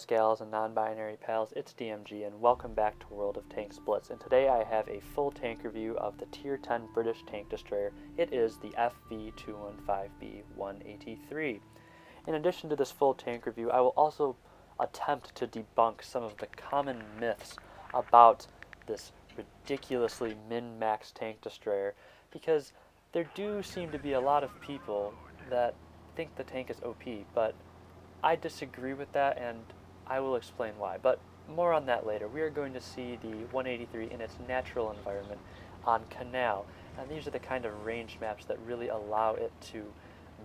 guys, gals, and non-binary pals, it's DMG, and welcome back to World of Tanks Blitz. And today I have a full tank review of the Tier 10 British tank destroyer. It is the FV215B183. In addition to this full tank review, I will also attempt to debunk some of the common myths about this ridiculously min-max tank destroyer, because there do seem to be a lot of people that think the tank is OP, but I disagree with that, and I will explain why. But more on that later. We are going to see the 183 in its natural environment on Canal, and these are the kind of range maps that really allow it to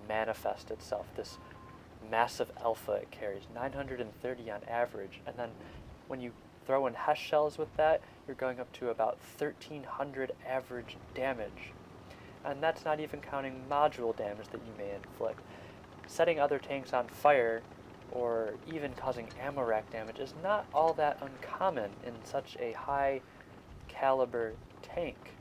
manifest itself. This massive alpha it carries, 930 on average, and then when you throw in Hesh shells with that, you're going up to about 1300 average damage. And that's not even counting module damage that you may inflict. Setting other tanks on fire, or even causing ammo rack damage, is not all that uncommon in such a high caliber tank.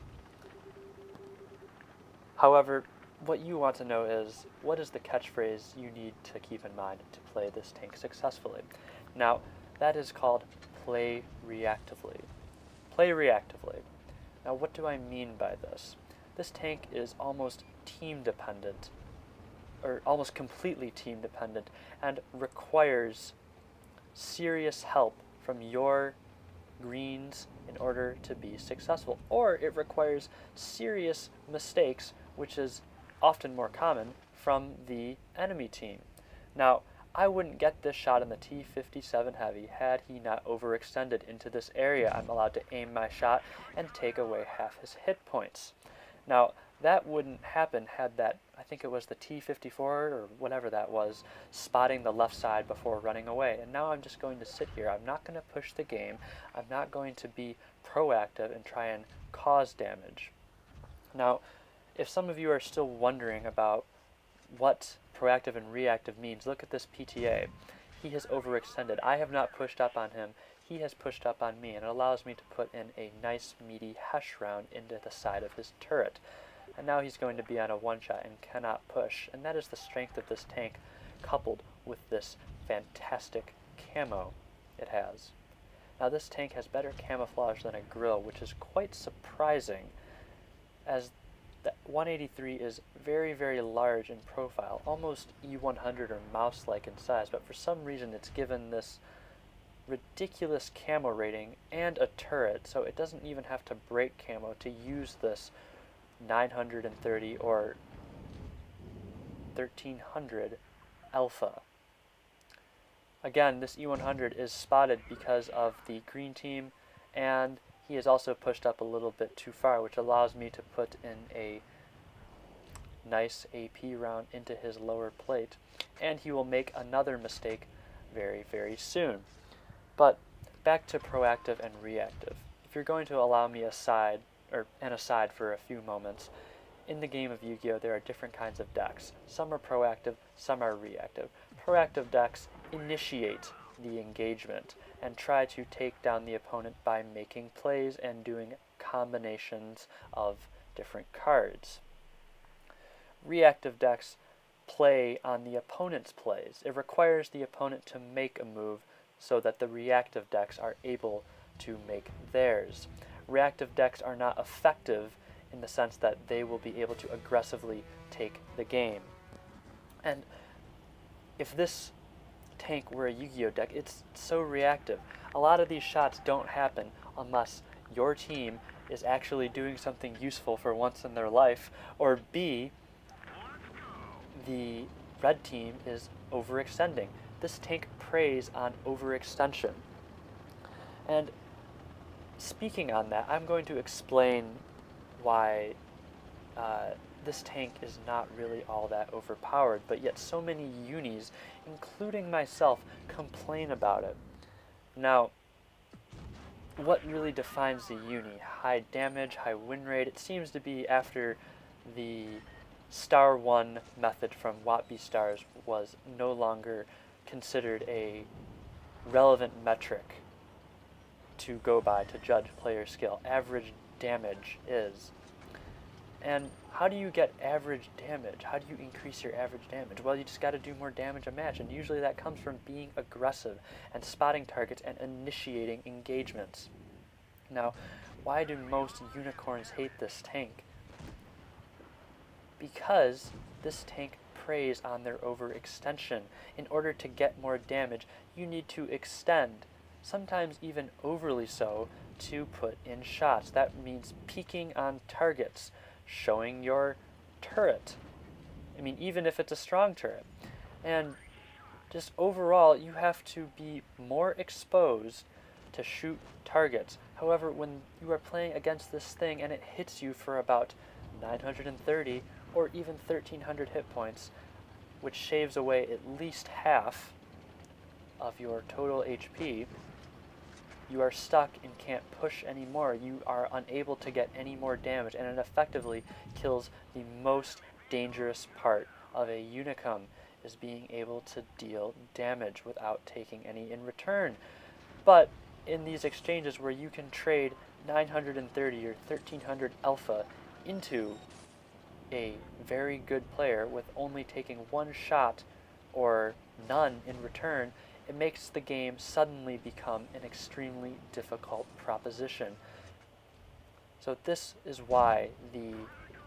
However, what you want to know is, what is the catchphrase you need to keep in mind to play this tank successfully? Now, that is called play reactively. Play reactively. Now, what do I mean by this? This tank is almost team dependent, or almost completely team dependent, and requires serious help from your greens in order to be successful. Or it requires serious mistakes, which is often more common, from the enemy team. Now, I wouldn't get this shot in the T-57 Heavy had he not overextended into this area. I'm allowed to aim my shot and take away half his hit points. Now, that wouldn't happen had that, I think it was the T-54 or whatever that was, spotting the left side before running away. And now I'm just going to sit here. I'm not going to push the game. I'm not going to be proactive and try and cause damage. Now, if some of you are still wondering about what proactive and reactive means, look at this PTA. He has overextended. I have not pushed up on him. He has pushed up on me, and it allows me to put in a nice meaty Hesh round into the side of his turret. And now he's going to be on a one-shot and cannot push, and that is the strength of this tank, coupled with this fantastic camo it has. Now, this tank has better camouflage than a grill, which is quite surprising, as the 183 is very, very large in profile, almost E100 or mouse-like in size, but for some reason it's given this ridiculous camo rating and a turret, so it doesn't even have to break camo to use this 930 or 1300 alpha. Again, this E100 is spotted because of the green team, and he is also pushed up a little bit too far, which allows me to put in a nice AP round into his lower plate, and he will make another mistake very, very soon. But back to proactive and reactive. If you're going to allow me an aside for a few moments, in the game of Yu-Gi-Oh! There are different kinds of decks. Some are proactive, some are reactive. Proactive decks initiate the engagement and try to take down the opponent by making plays and doing combinations of different cards. Reactive decks play on the opponent's plays. It requires the opponent to make a move so that the reactive decks are able to make theirs. Reactive decks are not effective in the sense that they will be able to aggressively take the game. And if this tank were a Yu-Gi-Oh deck, it's so reactive. A lot of these shots don't happen unless your team is actually doing something useful for once in their life, or B, the red team is overextending. This tank preys on overextension. And speaking on that, I'm going to explain why this tank is not really all that overpowered, but yet so many unis, including myself, complain about it. Now, what really defines the uni? High damage, high win rate? It seems to be after the Star 1 method from WoT Blitz was no longer considered a relevant metric to go by to judge player skill. Average damage is. And how do you get average damage? How do you increase your average damage? Well, you just got to do more damage a match, and usually that comes from being aggressive and spotting targets and initiating engagements. Now, why do most unicorns hate this tank? Because this tank preys on their overextension. In order to get more damage, you need to extend, sometimes even overly so, to put in shots. That means peeking on targets, showing your turret. I mean, even if it's a strong turret. And just overall, you have to be more exposed to shoot targets. However, when you are playing against this thing and it hits you for about 930 or even 1300 hit points, which shaves away at least half of your total HP, you are stuck and can't push anymore. You are unable to get any more damage, and it effectively kills the most dangerous part of a Unicum, is being able to deal damage without taking any in return. But in these exchanges where you can trade 930 or 1300 alpha into a very good player with only taking one shot or none in return, it makes the game suddenly become an extremely difficult proposition. So this is why the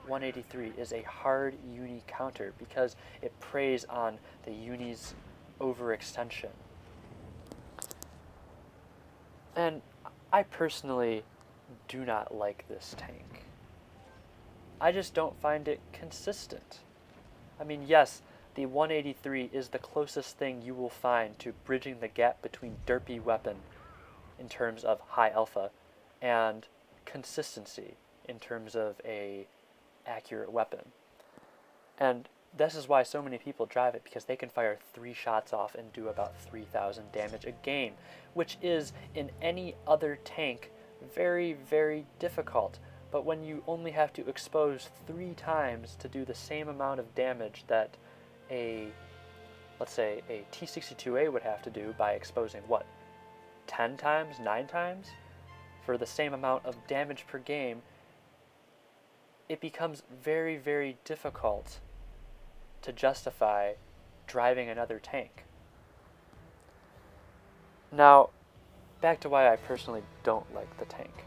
183 is a hard uni counter, because it preys on the uni's overextension. And I personally do not like this tank. I just don't find it consistent. I mean, yes, the 183 is the closest thing you will find to bridging the gap between derpy weapon in terms of high alpha and consistency in terms of a accurate weapon. And this is why so many people drive it, because they can fire 3 shots off and do about 3,000 damage a game, which is, in any other tank, very, very difficult. But when you only have to expose 3 times to do the same amount of damage that let's say a T62A would have to do by exposing, 10 times, 9 times? For the same amount of damage per game, it becomes very, very difficult to justify driving another tank. Now, back to why I personally don't like the tank.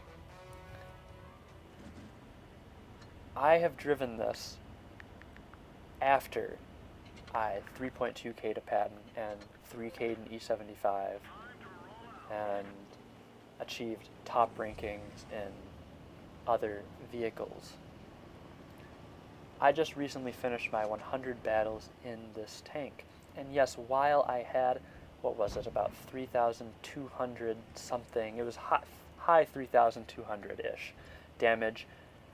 I have driven this after I 3.2K to Patton and 3K in E75 and achieved top rankings in other vehicles. I just recently finished my 100 battles in this tank, and yes, while I had, about 3,200 something, it was high 3,200-ish damage,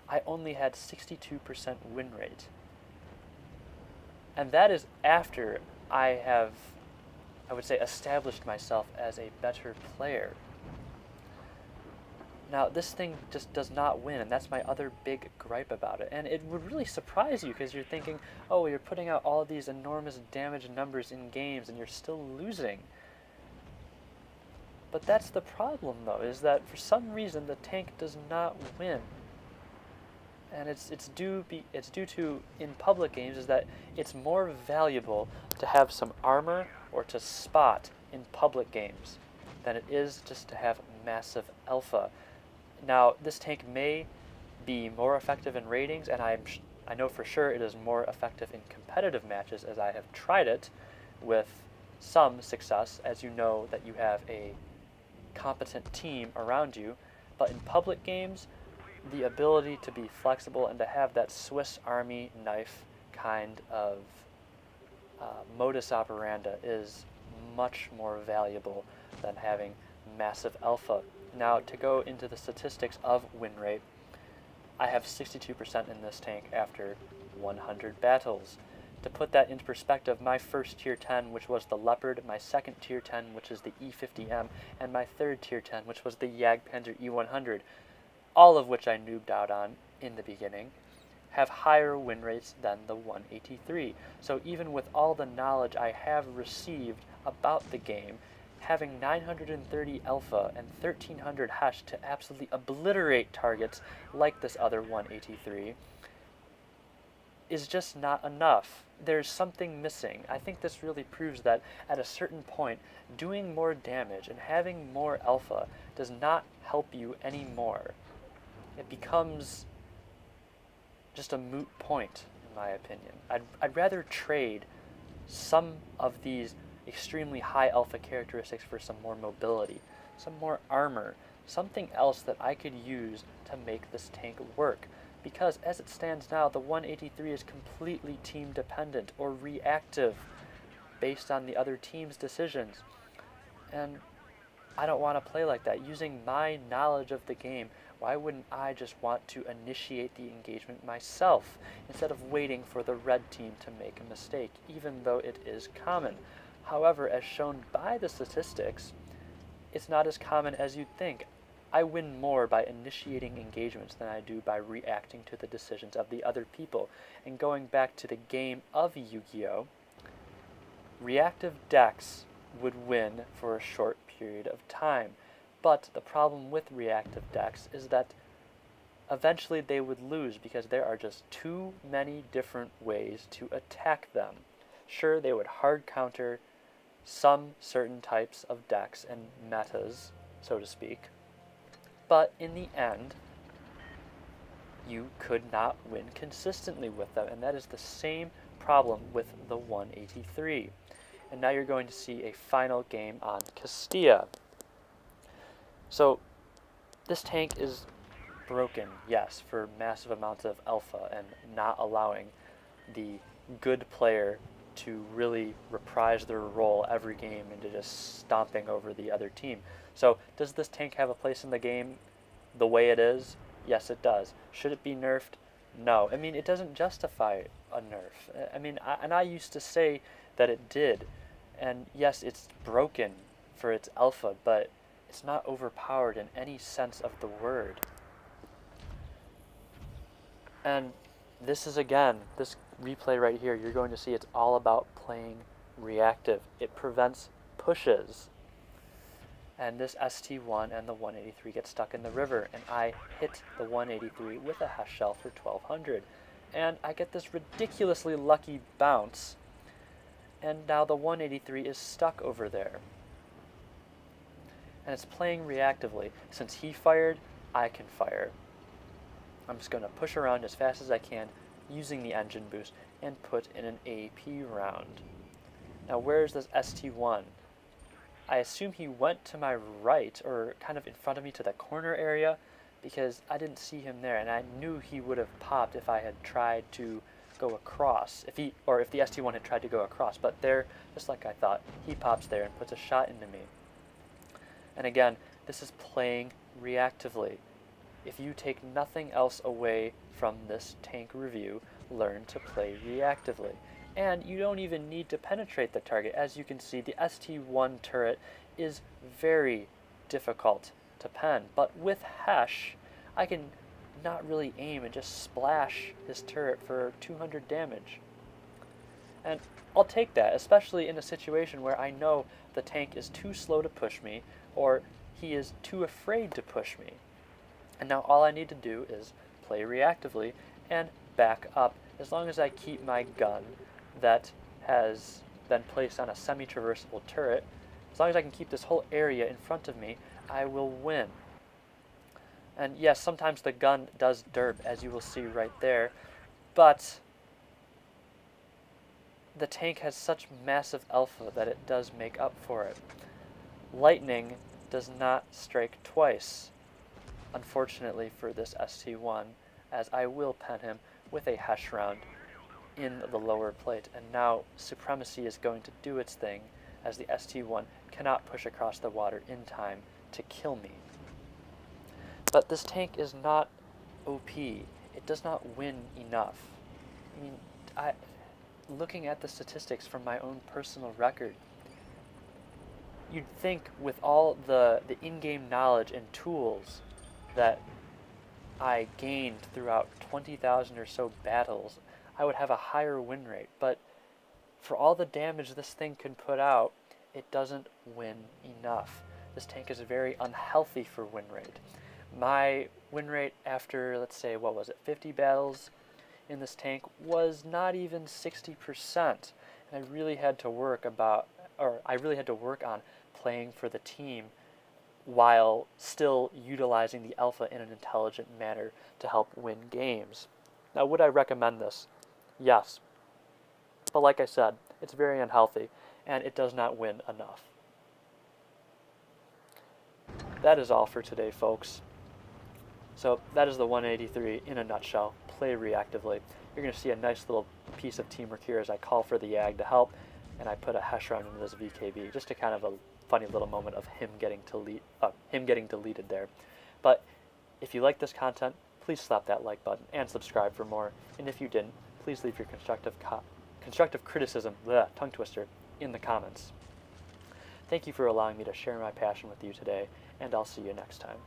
I only had 62% win rate. And that is after I have, I would say, established myself as a better player. Now, this thing just does not win, and that's my other big gripe about it. And it would really surprise you, because you're thinking, oh, you're putting out all these enormous damage numbers in games, and you're still losing. But that's the problem, though, is that for some reason the tank does not win. And it's due to, in public games, is that it's more valuable to have some armor or to spot in public games than it is just to have massive alpha. Now, this tank may be more effective in ratings, and I know for sure it is more effective in competitive matches, as I have tried it with some success, as you know that you have a competent team around you. But in public games, the ability to be flexible and to have that Swiss Army knife kind of modus operandi is much more valuable than having massive alpha. Now, to go into the statistics of win rate, I have 62% in this tank after 100 battles. To put that into perspective, my first tier 10, which was the Leopard, my second tier 10, which is the E50M, and my third tier 10, which was the Jagdpanzer E100, all of which I noobed out on in the beginning, have higher win rates than the 183. So even with all the knowledge I have received about the game, having 930 alpha and 1300 hash to absolutely obliterate targets like this other 183 is just not enough. There's something missing. I think this really proves that at a certain point, doing more damage and having more alpha does not help you anymore. It becomes just a moot point, in my opinion. I'd rather trade some of these extremely high alpha characteristics for some more mobility, some more armor, something else that I could use to make this tank work. Because as it stands now, the 183 is completely team dependent or reactive based on the other team's decisions. And I don't want to play like that. Using my knowledge of the game, why wouldn't I just want to initiate the engagement myself instead of waiting for the red team to make a mistake, even though it is common? However, as shown by the statistics, it's not as common as you'd think. I win more by initiating engagements than I do by reacting to the decisions of the other people. And going back to the game of Yu-Gi-Oh!, reactive decks would win for a short period of time. But the problem with reactive decks is that eventually they would lose because there are just too many different ways to attack them. Sure, they would hard counter some certain types of decks and metas, so to speak, but in the end, you could not win consistently with them, and that is the same problem with the 183. And now you're going to see a final game on Castilla. So, this tank is broken, yes, for massive amounts of alpha and not allowing the good player to really reprise their role every game into just stomping over the other team. So, does this tank have a place in the game the way it is? Yes, it does. Should it be nerfed? No. I mean, it doesn't justify a nerf. I mean, I used to say that it did. And yes, it's broken for its alpha, but it's not overpowered in any sense of the word. And this is, again, this replay right here, you're going to see it's all about playing reactive. It prevents pushes. And this ST1 and the 183 get stuck in the river, and I hit the 183 with a Hesh Shell for 1200. And I get this ridiculously lucky bounce, and now the 183 is stuck over there. And it's playing reactively. Since he fired, I can fire. I'm just going to push around as fast as I can using the engine boost and put in an AP round. Now where's this ST1? I assume he went to my right, or kind of in front of me to the corner area, because I didn't see him there, and I knew he would have popped if I had tried to go across, if the ST1 had tried to go across. But there, just like I thought, he pops there and puts a shot into me. And again, this is playing reactively. If you take nothing else away from this tank review, learn to play reactively. And you don't even need to penetrate the target. As you can see, the ST1 turret is very difficult to pen. But with Hesh, I can not really aim and just splash his turret for 200 damage. And I'll take that, especially in a situation where I know the tank is too slow to push me, or he is too afraid to push me. And now all I need to do is play reactively and back up, as long as I keep my gun that has been placed on a semi-traversable turret. As long as I can keep this whole area in front of me, I will win. And yes, sometimes the gun does derp, as you will see right there, but the tank has such massive alpha that it does make up for it. Lightning does not strike twice, unfortunately for this ST1, as I will pen him with a Hesh round in the lower plate. And now Supremacy is going to do its thing, as the ST1 cannot push across the water in time to kill me. But this tank is not OP. It does not win enough. I mean, looking at the statistics from my own personal record, you'd think with all the in-game knowledge and tools that I gained throughout 20,000 or so battles, I would have a higher win rate. But for all the damage this thing can put out, it doesn't win enough. This tank is very unhealthy for win rate. My win rate after, let's say, 50 battles in this tank was not even 60%. And I really had to work on playing for the team while still utilizing the alpha in an intelligent manner to help win games. Now, would I recommend this? Yes. But like I said, it's very unhealthy, and it does not win enough. That is all for today, folks. So that is the 183 in a nutshell. Play reactively. You're going to see a nice little piece of teamwork here as I call for the YAG to help, and I put a hash round into this VKB, just to kind of a funny little moment of him getting deleted there. But if you like this content, please slap that like button and subscribe for more. And if you didn't, please leave your constructive criticism, tongue twister, in the comments. Thank you for allowing me to share my passion with you today, and I'll see you next time.